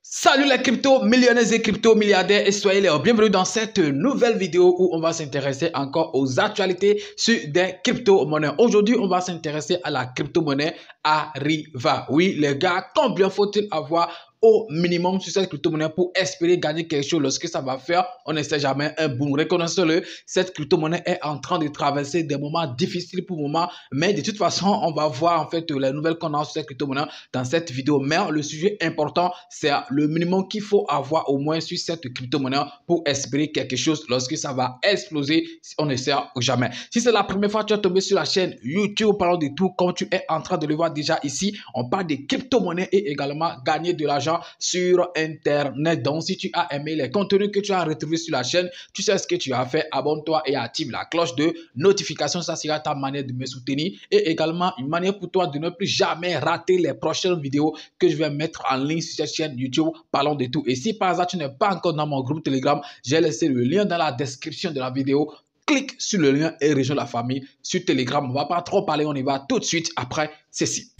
Salut les crypto-millionnaires et crypto-milliardaires et soyez les bienvenus dans cette nouvelle vidéo où on va s'intéresser encore aux actualités sur des crypto-monnaies. Aujourd'hui, on va s'intéresser à la crypto-monnaie Ariva. Oui, les gars, combien faut-il avoir au minimum sur cette crypto-monnaie pour espérer gagner quelque chose lorsque ça va faire, on ne sait jamais, un boom. Reconnaissez-le, cette crypto-monnaie est en train de traverser des moments difficiles pour le moment, mais de toute façon, on va voir en fait les nouvelles qu'on a sur cette crypto-monnaie dans cette vidéo. Mais le sujet important, c'est le minimum qu'il faut avoir au moins sur cette crypto-monnaie pour espérer quelque chose lorsque ça va exploser, on ne sait jamais. Si c'est la première fois que tu es tombé sur la chaîne YouTube, parlons de tout, comme tu es en train de le voir déjà ici, on parle de crypto-monnaie et également gagner de l'argent sur Internet. Donc, si tu as aimé les contenus que tu as retrouvés sur la chaîne, tu sais ce que tu as fait. Abonne-toi et active la cloche de notification. Ça sera ta manière de me soutenir et également une manière pour toi de ne plus jamais rater les prochaines vidéos que je vais mettre en ligne sur cette chaîne YouTube. Parlons de tout. Et si par hasard tu n'es pas encore dans mon groupe Telegram, j'ai laissé le lien dans la description de la vidéo. Clique sur le lien et rejoins la famille sur Telegram. On ne va pas trop parler, on y va tout de suite après ceci.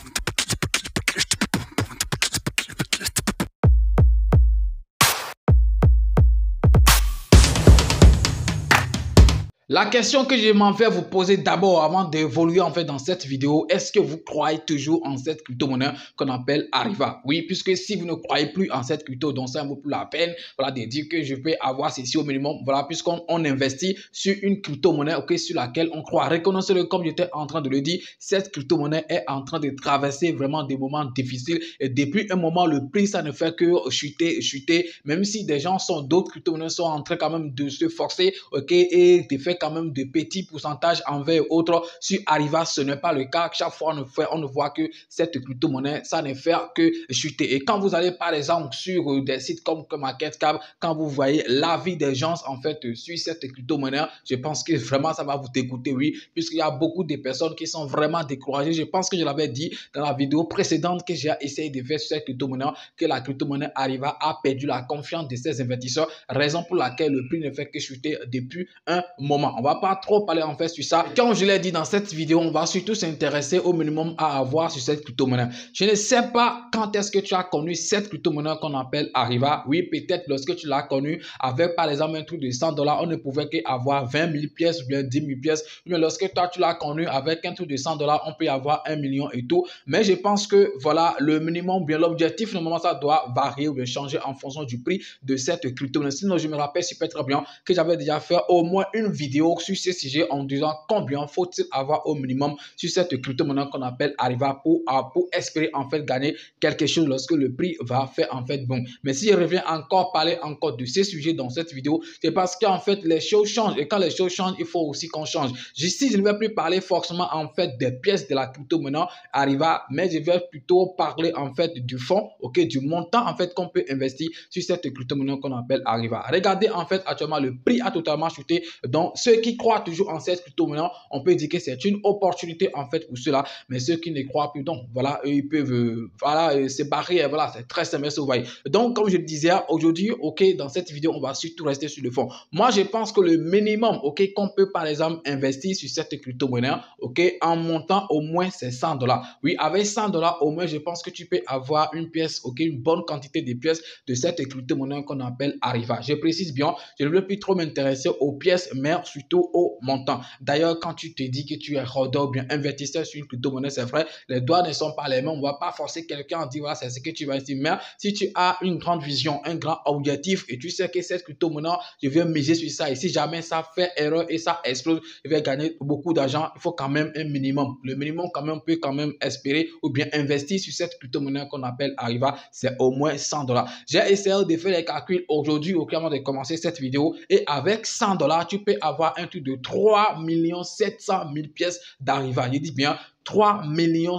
La question que je m'en vais vous poser d'abord avant d'évoluer en fait dans cette vidéo, est-ce que vous croyez toujours en cette crypto-monnaie qu'on appelle Ariva? Oui, puisque si vous ne croyez plus en cette crypto, donc ça vaut plus la peine voilà, de dire que je peux avoir ceci au minimum, voilà, puisqu'on investit sur une crypto-monnaie sur laquelle on croit. Reconnaissez-le, comme j'étais en train de le dire, cette crypto-monnaie est en train de traverser vraiment des moments difficiles et depuis un moment, le prix, ça ne fait que chuter, même si des gens d'autres crypto-monnaies sont en train quand même de se forcer, et de faire quand même de petits pourcentages envers autres. Sur Ariva, ce n'est pas le cas. Chaque fois, on ne voit que cette crypto-monnaie, ça ne fait que chuter. Et quand vous allez par exemple sur des sites comme MarketCap, quand vous voyez l'avis des gens en fait sur cette crypto-monnaie, je pense que vraiment ça va vous dégoûter, oui, puisqu'il y a beaucoup de personnes qui sont vraiment découragées. Je pense que je l'avais dit dans la vidéo précédente que j'ai essayé de faire sur cette crypto-monnaie, que la crypto-monnaie Ariva a perdu la confiance de ses investisseurs, raison pour laquelle le prix ne fait que chuter depuis un moment. On va pas trop parler en fait sur ça. Comme je l'ai dit dans cette vidéo, on va surtout s'intéresser au minimum à avoir sur cette crypto-monnaie. Je ne sais pas quand est-ce que tu as connu cette crypto-monnaie qu'on appelle Ariva. Oui, peut-être lorsque tu l'as connu avec par exemple un truc de 100 $, on ne pouvait qu'avoir 20 000 pièces ou bien 10 000 pièces. Mais lorsque toi tu l'as connu avec un truc de 100 $, on peut y avoir 1 million et tout. Mais je pense que voilà, le minimum, bien l'objectif, normalement ça doit varier ou bien changer en fonction du prix de cette crypto-monnaie. Sinon, je me rappelle super très bien que j'avais déjà fait au moins une vidéo sur ce sujet en disant combien faut-il avoir au minimum sur cette crypto-monnaie qu'on appelle Ariva pour espérer en fait gagner quelque chose lorsque le prix va faire en fait bon. Mais si je reviens encore parler encore de ces sujets dans cette vidéo, c'est parce qu'en fait les choses changent et quand les choses changent, il faut aussi qu'on change. Ici, je ne vais plus parler forcément en fait des pièces de la crypto-monnaie Ariva, mais je vais plutôt parler en fait du fonds, du montant en fait qu'on peut investir sur cette crypto-monnaie qu'on appelle Ariva. Regardez en fait actuellement le prix a totalement chuté. Donc ceux qui croient toujours en cette crypto-monnaie, on peut dire que c'est une opportunité en fait pour cela, mais ceux qui ne croient plus, donc voilà, ils peuvent se barrer, voilà, c'est très simple, vous voyez. Donc comme je le disais aujourd'hui, dans cette vidéo, on va surtout rester sur le fond. Moi, je pense que le minimum, qu'on peut par exemple investir sur cette crypto-monnaie, en montant au moins c'est 100 $. Oui, avec 100 $ au moins, je pense que tu peux avoir une pièce, une bonne quantité de pièces de cette crypto-monnaie qu'on appelle Ariva. Je précise bien, je ne veux plus trop m'intéresser aux pièces, mais surtout au montant. D'ailleurs, quand tu te dis que tu es hodler ou bien investisseur sur une crypto-monnaie, c'est vrai, les doigts ne sont pas les mêmes. On ne va pas forcer quelqu'un à dire voilà, c'est ce que tu vas estimer. Mais si tu as une grande vision, un grand objectif et tu sais que cette crypto-monnaie, je vais miser sur ça et si jamais ça fait erreur et ça explose, je vais gagner beaucoup d'argent, il faut quand même un minimum. Le minimum quand même peut quand même espérer ou bien investir sur cette crypto-monnaie qu'on appelle Ariva, c'est au moins 100 $. J'ai essayé de faire les calculs aujourd'hui au moment de commencer cette vidéo et avec 100 $, tu peux avoir un truc de 3 700 000 pièces d'Ariva. Je dis bien 3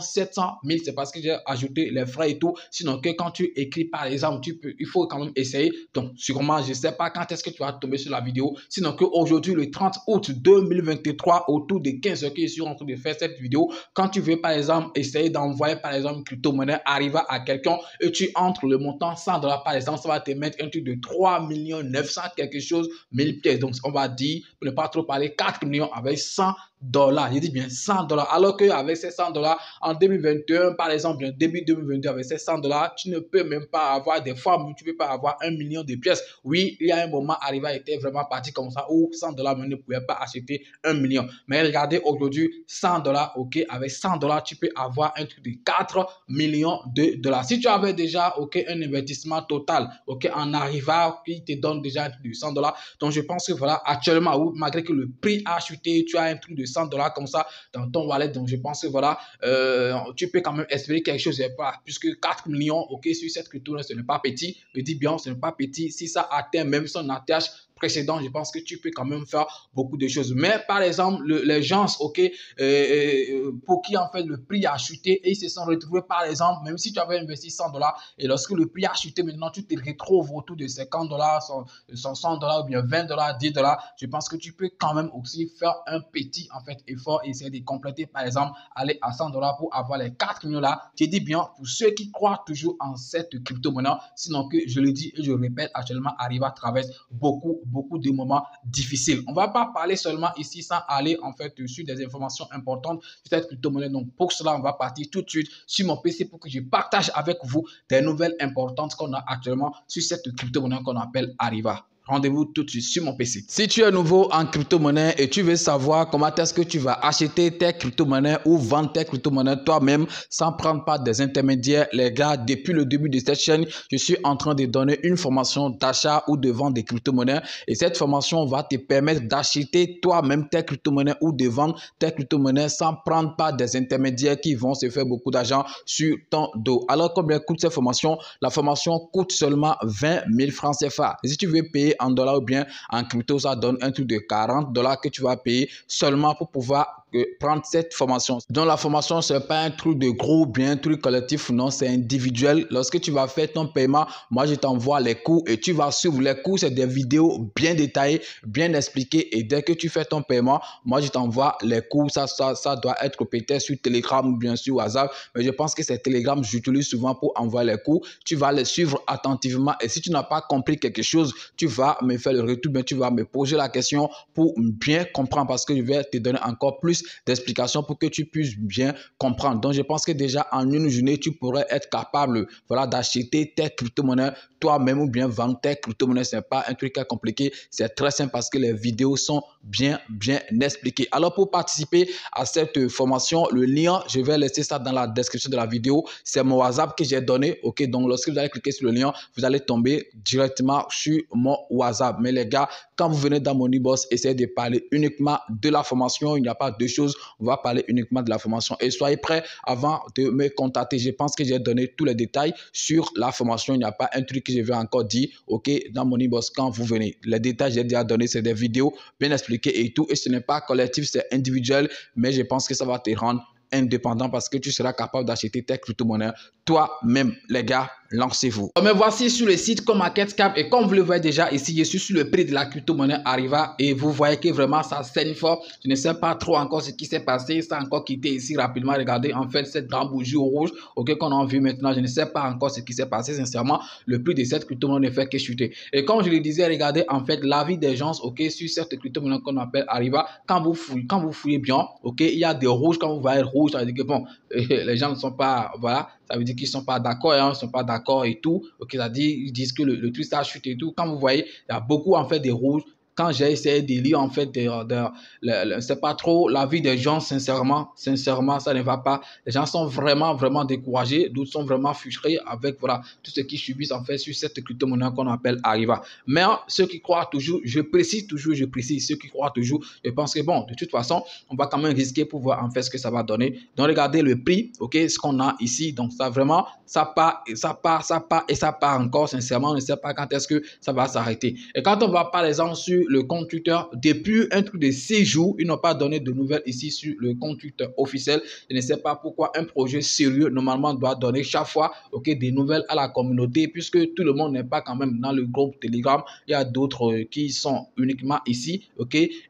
700 000, c'est parce que j'ai ajouté les frais et tout. Sinon, que quand tu écris, par exemple, il faut quand même essayer. Donc, sûrement, je ne sais pas quand est-ce que tu vas tomber sur la vidéo. Sinon, qu'aujourd'hui, le 30 août 2023, autour de 15 heures que je suis en train de faire cette vidéo, quand tu veux, par exemple, essayer d'envoyer, par exemple, une crypto-monnaie Ariva à quelqu'un et tu entres le montant 100 $, par exemple, ça va te mettre un truc de 3 900 quelque chose, 1000 pièces. Donc, on va dire, pour ne pas trop parler, 4 millions avec 100 dollars. Je dis bien 100 dollars. Alors qu'avec ces 100 dollars, en 2021, par exemple, début 2022, avec ces 100 dollars, tu ne peux même pas avoir des femmes, tu ne peux pas avoir 1 million de pièces. Oui, il y a un moment, Arriva était vraiment parti comme ça où 100 dollars ne pouvait pas acheter 1 million. Mais regardez aujourd'hui, 100 dollars, ok, avec 100 dollars, tu peux avoir un truc de 4 millions de dollars. Si tu avais déjà, ok, un investissement total, ok, en Arriva qui te donne déjà un truc de 100 dollars, donc je pense que voilà, actuellement, malgré que le prix a chuté, tu as un truc de 100 dollars comme ça dans ton wallet, donc je pense que voilà, tu peux quand même espérer quelque chose, puisque 4 millions, ok, sur cette crypto, ce n'est pas petit, je dis bien, ce n'est pas petit, si ça atteint même son ATH précédent, je pense que tu peux quand même faire beaucoup de choses. Mais par exemple, les gens, ok, pour qui en fait le prix a chuté et ils se sont retrouvés, par exemple, même si tu avais investi 100 dollars et lorsque le prix a chuté, maintenant tu te retrouves autour de 50 dollars, 100 dollars ou bien 20 dollars, 10 dollars, je pense que tu peux quand même aussi faire un petit en fait effort et essayer de compléter, par exemple, aller à 100 dollars pour avoir les 4 millions là. Je dis bien pour ceux qui croient toujours en cette crypto-monnaie, sinon que je le dis et je le répète, actuellement Arriva traverse beaucoup de moments difficiles. On ne va pas parler seulement ici sans aller en fait sur des informations importantes sur cette crypto-monnaie. Donc pour cela, on va partir tout de suite sur mon PC pour que je partage avec vous des nouvelles importantes qu'on a actuellement sur cette crypto-monnaie qu'on appelle Arriva. Rendez-vous tout de suite sur mon PC. Si tu es nouveau en crypto-monnaie et tu veux savoir comment est-ce que tu vas acheter tes crypto-monnaies ou vendre tes crypto-monnaies toi-même sans prendre part des intermédiaires, les gars, depuis le début de cette chaîne, je suis en train de donner une formation d'achat ou de vente des crypto-monnaies et cette formation va te permettre d'acheter toi-même tes crypto-monnaies ou de vendre tes crypto-monnaies sans prendre part des intermédiaires qui vont se faire beaucoup d'argent sur ton dos. Alors combien coûte cette formation? La formation coûte seulement 20 000 francs CFA. Et si tu veux payer en dollars ou bien en crypto, ça donne un truc de 40 dollars que tu vas payer seulement pour pouvoir prendre cette formation. Donc la formation, ce n'est pas un truc de groupe, bien un truc collectif, non, c'est individuel. Lorsque tu vas faire ton paiement, moi je t'envoie les cours et tu vas suivre les cours. C'est des vidéos bien détaillées, bien expliquées et dès que tu fais ton paiement, moi je t'envoie les cours. Ça doit être peut-être sur Telegram ou bien sur WhatsApp, mais je pense que c'est Telegram, j'utilise souvent pour envoyer les cours. Tu vas les suivre attentivement et si tu n'as pas compris quelque chose, tu vas me faire le retour, mais tu vas me poser la question pour bien comprendre parce que je vais te donner encore plus d'explications pour que tu puisses bien comprendre. Donc, je pense que déjà en une journée, tu pourrais être capable voilà, d'acheter tes crypto-monnaies toi-même ou bien vendre tes crypto-monnaies. Ce n'est pas un truc compliqué, c'est très simple parce que les vidéos sont bien expliquées. Alors, pour participer à cette formation, le lien, je vais laisser ça dans la description de la vidéo. C'est mon WhatsApp que j'ai donné. Ok, donc lorsque vous allez cliquer sur le lien, vous allez tomber directement sur mon WhatsApp. Mais les gars, quand vous venez dans mon e-boss, essayez de parler uniquement de la formation. Il n'y a pas deux choses. On va parler uniquement de la formation. Et soyez prêts avant de me contacter. Je pense que j'ai donné tous les détails sur la formation. Il n'y a pas un truc que je vais encore dire. Ok, dans mon e-boss, quand vous venez. Les détails, j'ai déjà donné. C'est des vidéos bien expliquées et tout. Et ce n'est pas collectif, c'est individuel. Mais je pense que ça va te rendre indépendant parce que tu seras capable d'acheter tes crypto-monnaies toi-même. Les gars, lancez-vous. Me voici sur le site CoinMarketCap et comme vous le voyez déjà ici, je suis sur le prix de la crypto-monnaie Arriva et vous voyez que vraiment ça saigne fort. Je ne sais pas trop encore ce qui s'est passé. Ça a encore quitté ici rapidement. Regardez en fait cette grande bougie rouge qu'on a vu maintenant. Je ne sais pas encore ce qui s'est passé. Sincèrement, le prix de cette crypto-monnaie ne fait que chuter. Et comme je le disais, regardez en fait l'avis des gens sur cette crypto-monnaie qu'on appelle Arriva. Quand vous fouillez bien, il y a des rouges. Quand vous voyez rouge, ça veut dire que bon, les gens ne sont pas, voilà, ça veut dire qu'ils ne sont pas d'accord, hein, ils ne sont pas d'accord et tout. Ok, ça dit, ils disent que le truc ça chute et tout. Quand vous voyez, il y a beaucoup en fait des rouges. Quand j'ai essayé de lire en fait, c'est pas trop l'avis des gens, sincèrement, ça ne va pas. Les gens sont vraiment découragés, d'autres sont vraiment frustrés avec voilà tout ce qu'ils subissent en fait sur cette crypto-monnaie qu'on appelle Arriva. Mais ceux qui croient toujours, je précise, ceux qui croient toujours, je pense que bon, de toute façon, on va quand même risquer pour voir en fait ce que ça va donner. Donc regardez le prix, ok, ce qu'on a ici, donc ça vraiment, ça part encore, sincèrement, on ne sait pas quand est-ce que ça va s'arrêter. Et quand on va par exemple sur le compte Twitter, depuis un truc de 6 jours, ils n'ont pas donné de nouvelles ici sur le compte Twitter officiel. Je ne sais pas pourquoi un projet sérieux, normalement, doit donner chaque fois des nouvelles à la communauté, puisque tout le monde n'est pas quand même dans le groupe Telegram. Il y a d'autres qui sont uniquement ici,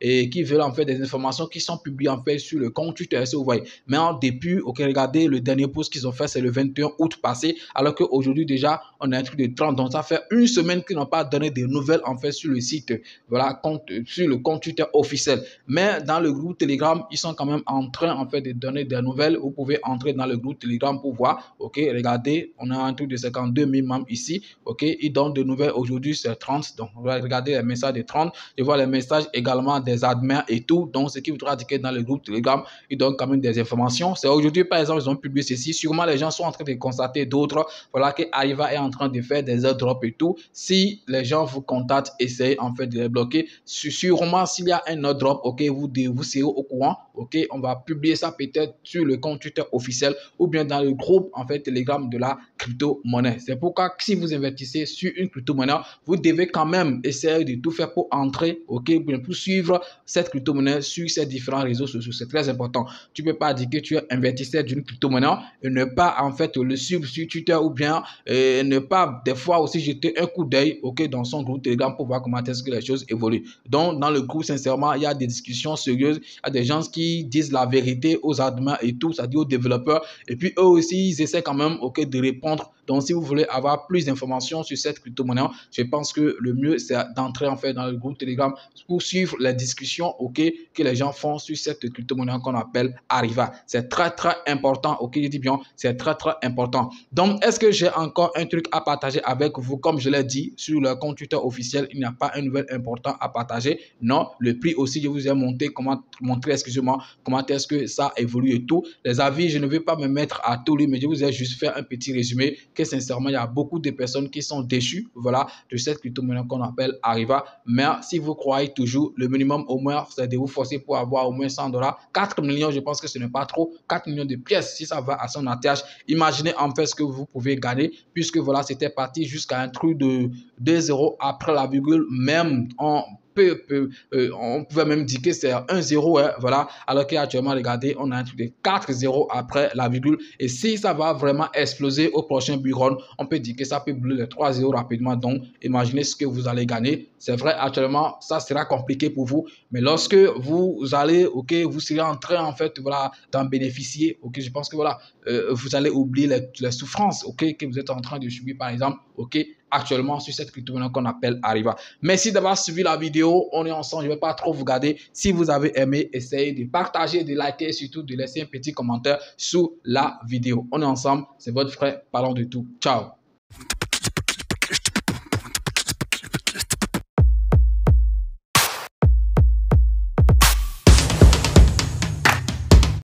et qui veulent en fait des informations qui sont publiées en fait sur le compte Twitter, si vous voyez. Mais depuis, regardez, le dernier post qu'ils ont fait, c'est le 21 août passé, alors qu'aujourd'hui déjà, on a un truc de 30. Donc, ça fait une semaine qu'ils n'ont pas donné de nouvelles en fait sur le site. Voilà. voilà, sur le compte Twitter officiel. Mais dans le groupe Telegram, ils sont quand même en train en fait de donner des nouvelles. Vous pouvez entrer dans le groupe Telegram pour voir. Ok, regardez, on a un truc de 52 000 membres ici. Ok, ils donnent des nouvelles aujourd'hui, c'est 30. Donc, on va regarder les messages des 30. Je vois les messages également des admins et tout. Donc, ce qui voudra indiquer dans le groupe Telegram, ils donnent quand même des informations. C'est aujourd'hui, par exemple, ils ont publié ceci. Sûrement, les gens sont en train de constater d'autres. Voilà que Arriva est en train de faire des airdrops et tout. Si les gens vous contactent, essayez en fait de les bloquer. Sûrement, s'il y a un airdrop, ok, vous serez au courant. Ok, on va publier ça peut-être sur le compte Twitter officiel ou bien dans le groupe en fait Telegram de la crypto-monnaie. C'est pourquoi si vous investissez sur une crypto-monnaie, vous devez quand même essayer de tout faire pour entrer, ok, pour suivre cette crypto-monnaie sur ces différents réseaux sociaux. C'est très important. Tu ne peux pas dire que tu es investisseur d'une crypto-monnaie et ne pas en fait le suivre sur Twitter ou bien ne pas des fois aussi jeter un coup d'œil, ok, dans son groupe Telegram pour voir comment est-ce que les choses évoluent. Donc dans le groupe, sincèrement, il y a des discussions sérieuses, il y a des gens qui disent la vérité aux admins et tout, c'est-à-dire aux développeurs, et puis eux aussi ils essaient quand même, ok, de répondre. Donc si vous voulez avoir plus d'informations sur cette crypto-monnaie, je pense que le mieux c'est d'entrer en fait dans le groupe Telegram pour suivre les discussions, ok, que les gens font sur cette crypto-monnaie qu'on appelle Arriva. C'est très très important, ok, je dis bien, c'est très très important. Donc est-ce que j'ai encore un truc à partager avec vous? Comme je l'ai dit, sur le compte Twitter officiel, il n'y a pas une nouvelle importante à partager. Non, le prix aussi, je vous ai montré comment est-ce que ça évolue et tout. Les avis, je ne vais pas me mettre à tout lire, mais je vous ai juste fait un petit résumé que sincèrement, il y a beaucoup de personnes qui sont déçues, voilà, de cette crypto-monnaie qu'on appelle Arriva. Mais si vous croyez toujours, le minimum au moins, c'est de vous forcer pour avoir au moins 100 $. 4 millions, je pense que ce n'est pas trop. 4 millions de pièces, si ça va à son atterrage, imaginez en fait ce que vous pouvez gagner, puisque voilà, c'était parti jusqu'à un truc de 2 zéros après la virgule, même en on pouvait même dire que c'est 1-0, hein, voilà, alors qu'actuellement, regardez, on a un truc de 4-0 après la virgule, et si ça va vraiment exploser au prochain bull, on peut dire que ça peut brûler les 3-0 rapidement. Donc imaginez ce que vous allez gagner. C'est vrai, actuellement ça sera compliqué pour vous, mais lorsque vous allez, ok, vous serez en train en fait, voilà, d'en bénéficier, ok, je pense que voilà, vous allez oublier les souffrances, ok, que vous êtes en train de subir par exemple, ok, actuellement sur cette crypto-monnaie qu'on appelle Arriva. Merci d'avoir suivi la vidéo. On est ensemble. Je ne vais pas trop vous garder. Si vous avez aimé, essayez de partager, de liker et surtout de laisser un petit commentaire sous la vidéo. On est ensemble. C'est votre frère. Parlons de tout. Ciao.